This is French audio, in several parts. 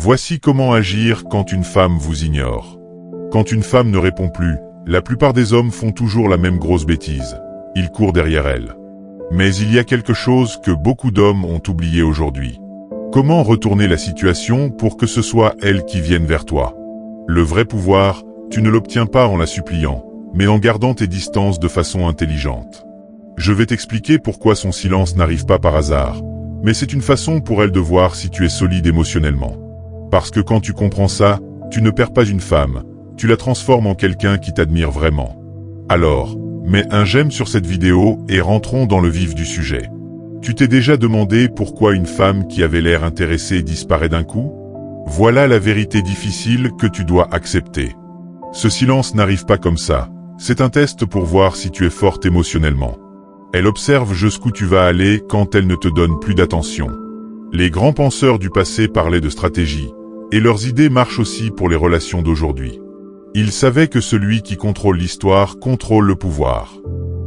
Voici comment agir quand une femme vous ignore. Quand une femme ne répond plus, la plupart des hommes font toujours la même grosse bêtise. Ils courent derrière elle. Mais il y a quelque chose que beaucoup d'hommes ont oublié aujourd'hui. Comment retourner la situation pour que ce soit elle qui vienne vers toi? Le vrai pouvoir, tu ne l'obtiens pas en la suppliant, mais en gardant tes distances de façon intelligente. Je vais t'expliquer pourquoi son silence n'arrive pas par hasard, mais c'est une façon pour elle de voir si tu es solide émotionnellement. Parce que quand tu comprends ça, tu ne perds pas une femme, tu la transformes en quelqu'un qui t'admire vraiment. Alors, mets un j'aime sur cette vidéo et rentrons dans le vif du sujet. Tu t'es déjà demandé pourquoi une femme qui avait l'air intéressée disparaît d'un coup? Voilà la vérité difficile que tu dois accepter. Ce silence n'arrive pas comme ça, c'est un test pour voir si tu es forte émotionnellement. Elle observe jusqu'où tu vas aller quand elle ne te donne plus d'attention. Les grands penseurs du passé parlaient de stratégie, et leurs idées marchent aussi pour les relations d'aujourd'hui. Ils savaient que celui qui contrôle l'histoire contrôle le pouvoir.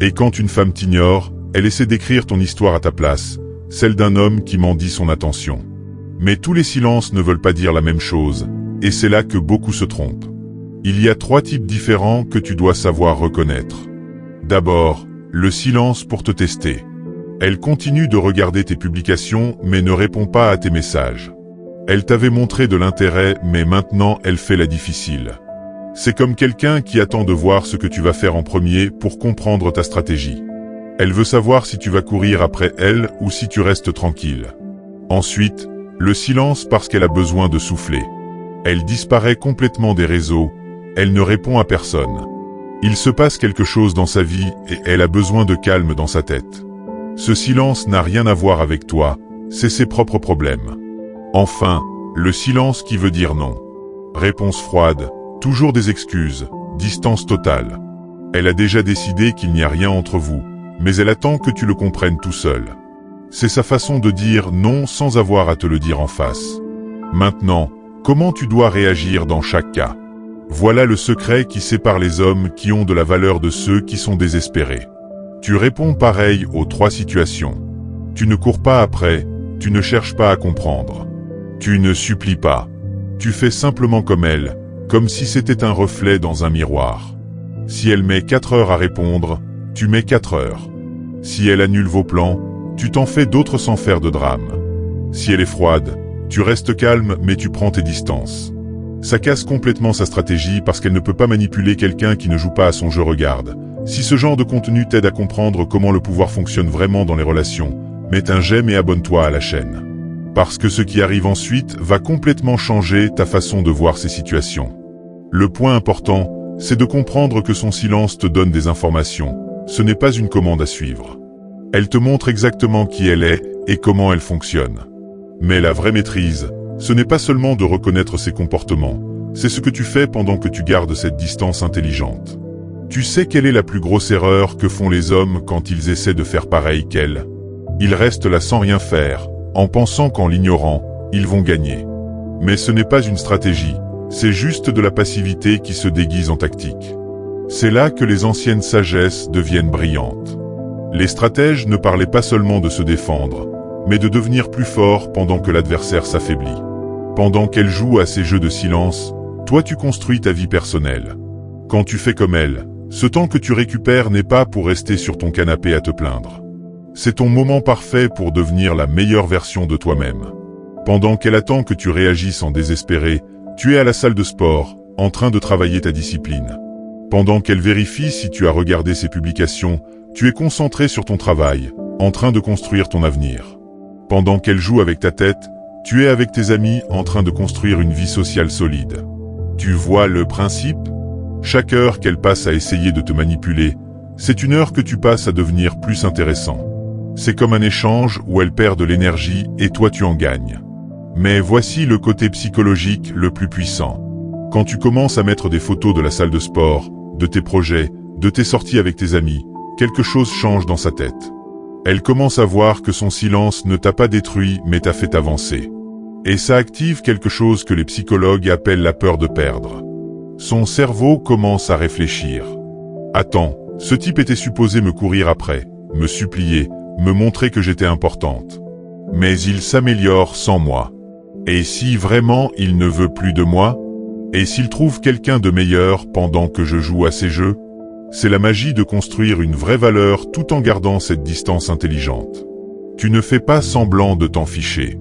Et quand une femme t'ignore, elle essaie d'écrire ton histoire à ta place, celle d'un homme qui mendie son attention. Mais tous les silences ne veulent pas dire la même chose, et c'est là que beaucoup se trompent. Il y a 3 types différents que tu dois savoir reconnaître. D'abord, le silence pour te tester. Elle continue de regarder tes publications mais ne répond pas à tes messages. Elle t'avait montré de l'intérêt mais maintenant elle fait la difficile. C'est comme quelqu'un qui attend de voir ce que tu vas faire en premier pour comprendre ta stratégie. Elle veut savoir si tu vas courir après elle ou si tu restes tranquille. Ensuite, le silence parce qu'elle a besoin de souffler. Elle disparaît complètement des réseaux, elle ne répond à personne. Il se passe quelque chose dans sa vie et elle a besoin de calme dans sa tête. Ce silence n'a rien à voir avec toi, c'est ses propres problèmes. Enfin, le silence qui veut dire non. Réponse froide, toujours des excuses, distance totale. Elle a déjà décidé qu'il n'y a rien entre vous, mais elle attend que tu le comprennes tout seul. C'est sa façon de dire non sans avoir à te le dire en face. Maintenant, comment tu dois réagir dans chaque cas? Voilà le secret qui sépare les hommes qui ont de la valeur de ceux qui sont désespérés. Tu réponds pareil aux 3 situations. Tu ne cours pas après, tu ne cherches pas à comprendre. Tu ne supplies pas. Tu fais simplement comme elle, comme si c'était un reflet dans un miroir. Si elle met 4 heures à répondre, tu mets 4 heures. Si elle annule vos plans, tu t'en fais d'autres sans faire de drame. Si elle est froide, tu restes calme mais tu prends tes distances. Ça casse complètement sa stratégie parce qu'elle ne peut pas manipuler quelqu'un qui ne joue pas à son jeu. Regarde. Si ce genre de contenu t'aide à comprendre comment le pouvoir fonctionne vraiment dans les relations, mets un j'aime et abonne-toi à la chaîne. Parce que ce qui arrive ensuite va complètement changer ta façon de voir ces situations. Le point important, c'est de comprendre que son silence te donne des informations. Ce n'est pas une commande à suivre. Elle te montre exactement qui elle est et comment elle fonctionne. Mais la vraie maîtrise, ce n'est pas seulement de reconnaître ses comportements, c'est ce que tu fais pendant que tu gardes cette distance intelligente. Tu sais quelle est la plus grosse erreur que font les hommes quand ils essaient de faire pareil qu'elle? Ils restent là sans rien faire, en pensant qu'en l'ignorant, ils vont gagner. Mais ce n'est pas une stratégie, c'est juste de la passivité qui se déguise en tactique. C'est là que les anciennes sagesses deviennent brillantes. Les stratèges ne parlaient pas seulement de se défendre, mais de devenir plus fort pendant que l'adversaire s'affaiblit. Pendant qu'elle joue à ses jeux de silence, toi tu construis ta vie personnelle. Quand tu fais comme elle, ce temps que tu récupères n'est pas pour rester sur ton canapé à te plaindre. C'est ton moment parfait pour devenir la meilleure version de toi-même. Pendant qu'elle attend que tu réagisses en désespéré, tu es à la salle de sport, en train de travailler ta discipline. Pendant qu'elle vérifie si tu as regardé ses publications, tu es concentré sur ton travail, en train de construire ton avenir. Pendant qu'elle joue avec ta tête, tu es avec tes amis en train de construire une vie sociale solide. Tu vois le principe? Chaque heure qu'elle passe à essayer de te manipuler, c'est une heure que tu passes à devenir plus intéressant. C'est comme un échange où elle perd de l'énergie et toi tu en gagnes. Mais voici le côté psychologique le plus puissant. Quand tu commences à mettre des photos de la salle de sport, de tes projets, de tes sorties avec tes amis, quelque chose change dans sa tête. Elle commence à voir que son silence ne t'a pas détruit mais t'a fait avancer. Et ça active quelque chose que les psychologues appellent la peur de perdre. Son cerveau commence à réfléchir. Attends, ce type était supposé me courir après, me supplier, me montrer que j'étais importante. Mais il s'améliore sans moi. Et si vraiment il ne veut plus de moi? Et s'il trouve quelqu'un de meilleur pendant que je joue à ces jeux? C'est la magie de construire une vraie valeur tout en gardant cette distance intelligente. Tu ne fais pas semblant de t'en ficher.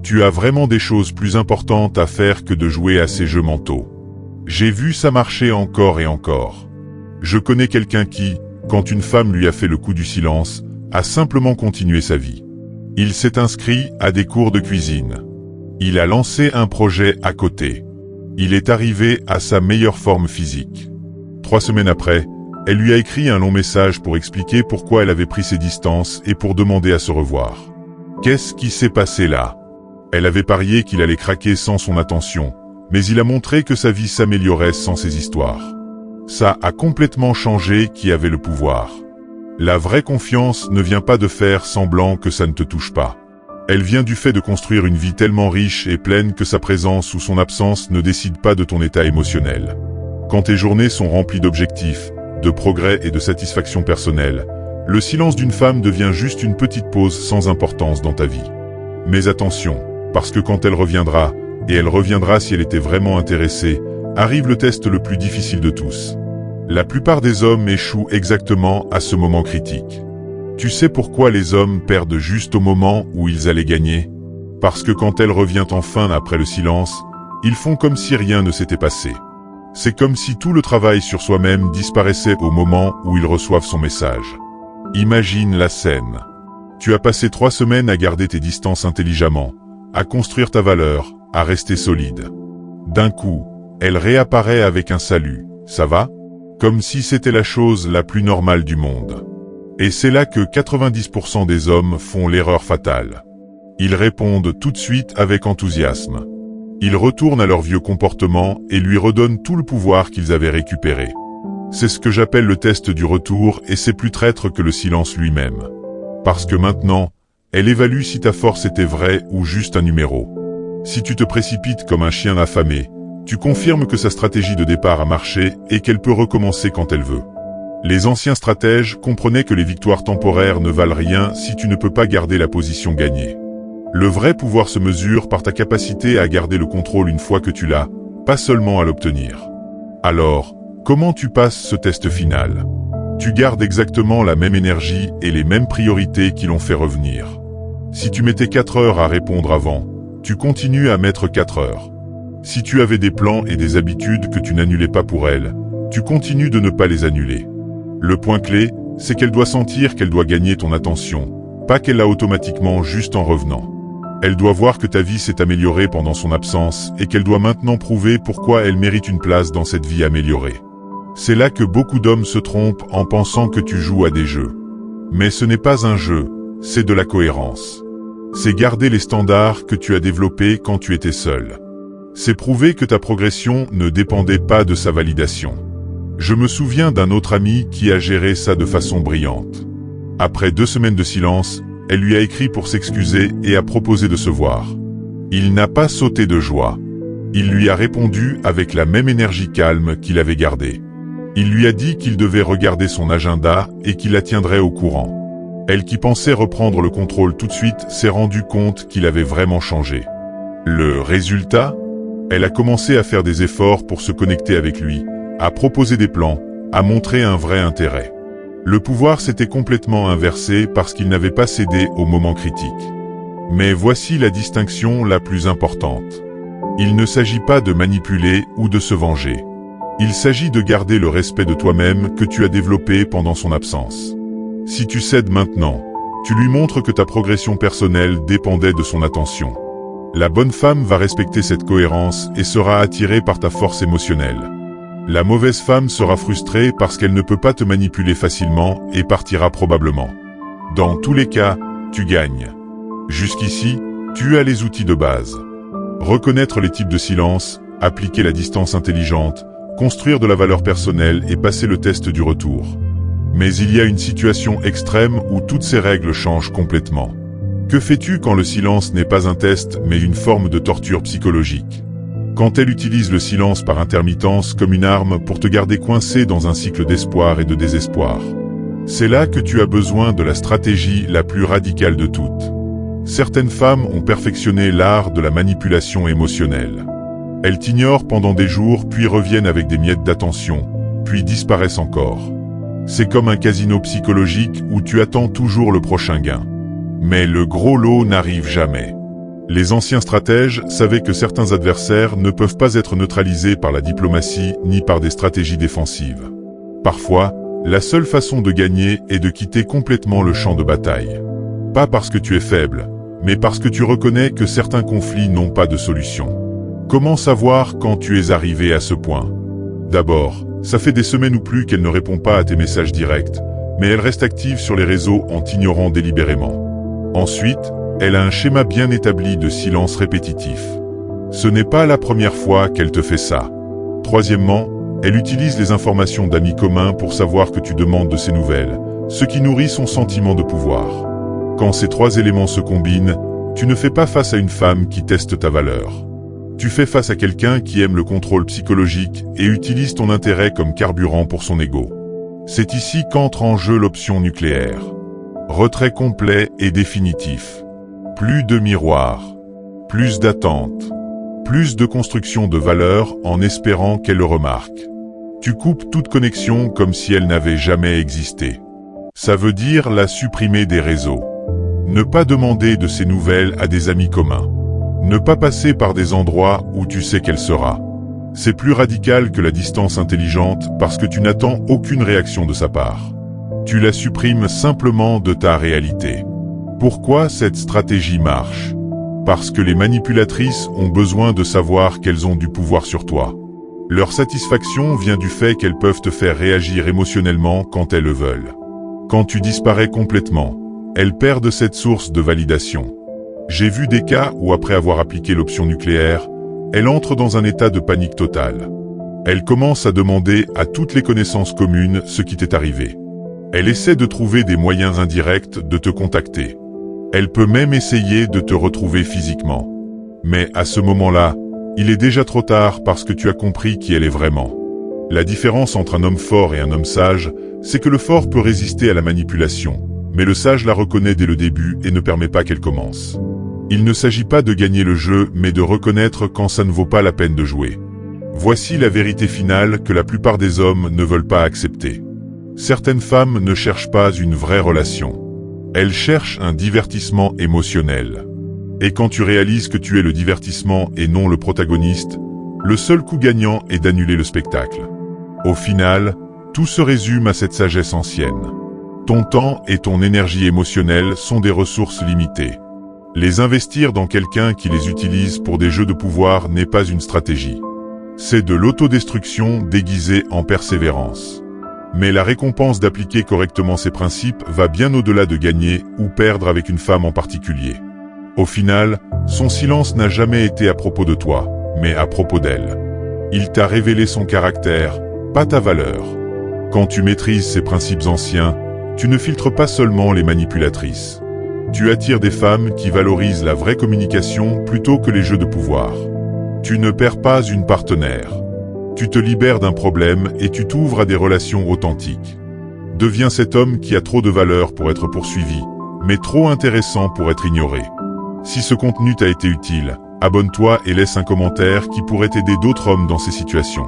Tu as vraiment des choses plus importantes à faire que de jouer à ces jeux mentaux. J'ai vu ça marcher encore et encore. Je connais quelqu'un qui, quand une femme lui a fait le coup du silence, a simplement continué sa vie. Il s'est inscrit à des cours de cuisine. Il a lancé un projet à côté. Il est arrivé à sa meilleure forme physique. 3 semaines après, elle lui a écrit un long message pour expliquer pourquoi elle avait pris ses distances et pour demander à se revoir. Qu'est-ce qui s'est passé là? Elle avait parié qu'il allait craquer sans son attention, mais il a montré que sa vie s'améliorait sans ses histoires. Ça a complètement changé qui avait le pouvoir. La vraie confiance ne vient pas de faire semblant que ça ne te touche pas. Elle vient du fait de construire une vie tellement riche et pleine que sa présence ou son absence ne décide pas de ton état émotionnel. Quand tes journées sont remplies d'objectifs, de progrès et de satisfaction personnelle, le silence d'une femme devient juste une petite pause sans importance dans ta vie. Mais attention, parce que quand elle reviendra, et elle reviendra si elle était vraiment intéressée, arrive le test le plus difficile de tous. La plupart des hommes échouent exactement à ce moment critique. Tu sais pourquoi les hommes perdent juste au moment où ils allaient gagner? Parce que quand elle revient enfin après le silence, ils font comme si rien ne s'était passé. C'est comme si tout le travail sur soi-même disparaissait au moment où ils reçoivent son message. Imagine la scène. Tu as passé 3 semaines à garder tes distances intelligemment, à construire ta valeur, à rester solide. D'un coup, elle réapparaît avec un salut. Ça va? Comme si c'était la chose la plus normale du monde. Et c'est là que 90% des hommes font l'erreur fatale. Ils répondent tout de suite avec enthousiasme. Ils retournent à leur vieux comportement et lui redonnent tout le pouvoir qu'ils avaient récupéré. C'est ce que j'appelle le test du retour et c'est plus traître que le silence lui-même. Parce que maintenant, elle évalue si ta force était vraie ou juste un numéro. Si tu te précipites comme un chien affamé, tu confirmes que sa stratégie de départ a marché et qu'elle peut recommencer quand elle veut. Les anciens stratèges comprenaient que les victoires temporaires ne valent rien si tu ne peux pas garder la position gagnée. Le vrai pouvoir se mesure par ta capacité à garder le contrôle une fois que tu l'as, pas seulement à l'obtenir. Alors, comment tu passes ce test final? Tu gardes exactement la même énergie et les mêmes priorités qui l'ont fait revenir. Si tu mettais 4 heures à répondre avant, tu continues à mettre 4 heures. Si tu avais des plans et des habitudes que tu n'annulais pas pour elle, tu continues de ne pas les annuler. Le point clé, c'est qu'elle doit sentir qu'elle doit gagner ton attention, pas qu'elle l'a automatiquement juste en revenant. Elle doit voir que ta vie s'est améliorée pendant son absence et qu'elle doit maintenant prouver pourquoi elle mérite une place dans cette vie améliorée. C'est là que beaucoup d'hommes se trompent en pensant que tu joues à des jeux. Mais ce n'est pas un jeu, c'est de la cohérence. C'est garder les standards que tu as développés quand tu étais seul. C'est prouver que ta progression ne dépendait pas de sa validation. Je me souviens d'un autre ami qui a géré ça de façon brillante. Après 2 semaines de silence, elle lui a écrit pour s'excuser et a proposé de se voir. Il n'a pas sauté de joie. Il lui a répondu avec la même énergie calme qu'il avait gardée. Il lui a dit qu'il devait regarder son agenda et qu'il la tiendrait au courant. Elle qui pensait reprendre le contrôle tout de suite s'est rendue compte qu'il avait vraiment changé. Le résultat? Elle a commencé à faire des efforts pour se connecter avec lui, à proposer des plans, à montrer un vrai intérêt. Le pouvoir s'était complètement inversé parce qu'il n'avait pas cédé au moment critique. Mais voici la distinction la plus importante. Il ne s'agit pas de manipuler ou de se venger. Il s'agit de garder le respect de toi-même que tu as développé pendant son absence. Si tu cèdes maintenant, tu lui montres que ta progression personnelle dépendait de son attention. La bonne femme va respecter cette cohérence et sera attirée par ta force émotionnelle. La mauvaise femme sera frustrée parce qu'elle ne peut pas te manipuler facilement et partira probablement. Dans tous les cas, tu gagnes. Jusqu'ici, tu as les outils de base. Reconnaître les types de silence, appliquer la distance intelligente, construire de la valeur personnelle et passer le test du retour. Mais il y a une situation extrême où toutes ces règles changent complètement. Que fais-tu quand le silence n'est pas un test mais une forme de torture psychologique? Quand elle utilise le silence par intermittence comme une arme pour te garder coincé dans un cycle d'espoir et de désespoir. C'est là que tu as besoin de la stratégie la plus radicale de toutes. Certaines femmes ont perfectionné l'art de la manipulation émotionnelle. Elles t'ignorent pendant des jours, puis reviennent avec des miettes d'attention, puis disparaissent encore. C'est comme un casino psychologique où tu attends toujours le prochain gain. Mais le gros lot n'arrive jamais. Les anciens stratèges savaient que certains adversaires ne peuvent pas être neutralisés par la diplomatie ni par des stratégies défensives. Parfois, la seule façon de gagner est de quitter complètement le champ de bataille. Pas parce que tu es faible, mais parce que tu reconnais que certains conflits n'ont pas de solution. Comment savoir quand tu es arrivé à ce point? D'abord, ça fait des semaines ou plus qu'elle ne répond pas à tes messages directs, mais elle reste active sur les réseaux en t'ignorant délibérément. Ensuite, elle a un schéma bien établi de silence répétitif. Ce n'est pas la première fois qu'elle te fait ça. Troisièmement, elle utilise les informations d'amis communs pour savoir que tu demandes de ses nouvelles, ce qui nourrit son sentiment de pouvoir. Quand ces trois éléments se combinent, tu ne fais pas face à une femme qui teste ta valeur. Tu fais face à quelqu'un qui aime le contrôle psychologique et utilise ton intérêt comme carburant pour son ego. C'est ici qu'entre en jeu l'option nucléaire. Retrait complet et définitif. Plus de miroirs. Plus d'attente. Plus de construction de valeur en espérant qu'elle le remarque. Tu coupes toute connexion comme si elle n'avait jamais existé. Ça veut dire la supprimer des réseaux. Ne pas demander de ses nouvelles à des amis communs. Ne pas passer par des endroits où tu sais qu'elle sera. C'est plus radical que la distance intelligente parce que tu n'attends aucune réaction de sa part. Tu la supprimes simplement de ta réalité. Pourquoi cette stratégie marche? Parce que les manipulatrices ont besoin de savoir qu'elles ont du pouvoir sur toi. Leur satisfaction vient du fait qu'elles peuvent te faire réagir émotionnellement quand elles le veulent. Quand tu disparais complètement, elles perdent cette source de validation. J'ai vu des cas où après avoir appliqué l'option nucléaire, elle entre dans un état de panique totale. Elle commence à demander à toutes les connaissances communes ce qui t'est arrivé. Elle essaie de trouver des moyens indirects de te contacter. Elle peut même essayer de te retrouver physiquement. Mais à ce moment-là, il est déjà trop tard parce que tu as compris qui elle est vraiment. La différence entre un homme fort et un homme sage, c'est que le fort peut résister à la manipulation, mais le sage la reconnaît dès le début et ne permet pas qu'elle commence. Il ne s'agit pas de gagner le jeu, mais de reconnaître quand ça ne vaut pas la peine de jouer. Voici la vérité finale que la plupart des hommes ne veulent pas accepter. Certaines femmes ne cherchent pas une vraie relation. Elles cherchent un divertissement émotionnel. Et quand tu réalises que tu es le divertissement et non le protagoniste, le seul coup gagnant est d'annuler le spectacle. Au final, tout se résume à cette sagesse ancienne. Ton temps et ton énergie émotionnelle sont des ressources limitées. Les investir dans quelqu'un qui les utilise pour des jeux de pouvoir n'est pas une stratégie. C'est de l'autodestruction déguisée en persévérance. Mais la récompense d'appliquer correctement ces principes va bien au-delà de gagner ou perdre avec une femme en particulier. Au final, son silence n'a jamais été à propos de toi, mais à propos d'elle. Il t'a révélé son caractère, pas ta valeur. Quand tu maîtrises ces principes anciens, tu ne filtres pas seulement les manipulatrices. Tu attires des femmes qui valorisent la vraie communication plutôt que les jeux de pouvoir. Tu ne perds pas une partenaire. Tu te libères d'un problème et tu t'ouvres à des relations authentiques. Deviens cet homme qui a trop de valeur pour être poursuivi, mais trop intéressant pour être ignoré. Si ce contenu t'a été utile, abonne-toi et laisse un commentaire qui pourrait aider d'autres hommes dans ces situations.